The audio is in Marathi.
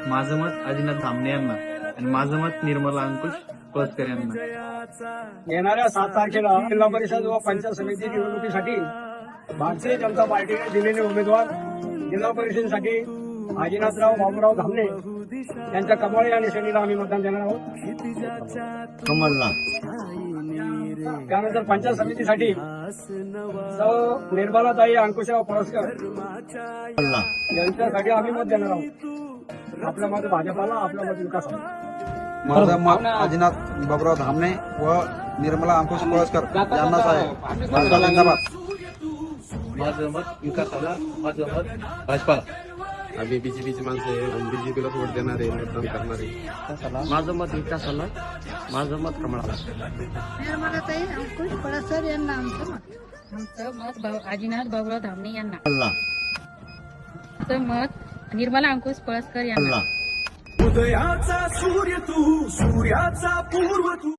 माझं मत आदिनाथ धामणे यांना आणि माझं मत निर्मला अंकुश पळसकर यांना. येणाऱ्या 7 तारखेला जिल्हा परिषद व पंचायत समिती निवडणुकीसाठी भारतीय जनता पार्टीने दिलेले उमेदवार जिल्हा परिषदेसाठी आदिनाथराव बाबूराव धामणे यांच्या कमळ या निशाणीला आम्ही मतदान देणार आहोत. कमलला. त्यानंतर पंचायत समितीसाठी निर्मलाताई अंकुशराव पळसकर कमलला. यांच्यासाठी आम्ही मत देणार आहोत. आपलं मत भाजपाला, आपलं मत विकासाला. माझं मत आदिनाथ बाबूराव धामणे व निर्मला अंकुश पळसकर यांनाच आहे. भाजपा जिंदाबाद. माझं मत विकासाला, माझं मत भाजपाला. आम्ही बीजेपीची माणसं आहे, बीजेपीला वोट देणारे, मतदान करणारे. माझं मत विकासाला, माझं मत कमळाला. निर्मलाताई अंकुश पळसकर यांना आमचं मत आदिनाथ बाबूराव धामणे यांना. कमलला. आमचं मत निर्मला अंकुश पळसकर यांना. कमलला. उदयाचा सूर्य तू, सूर्याचा पूर्व तू.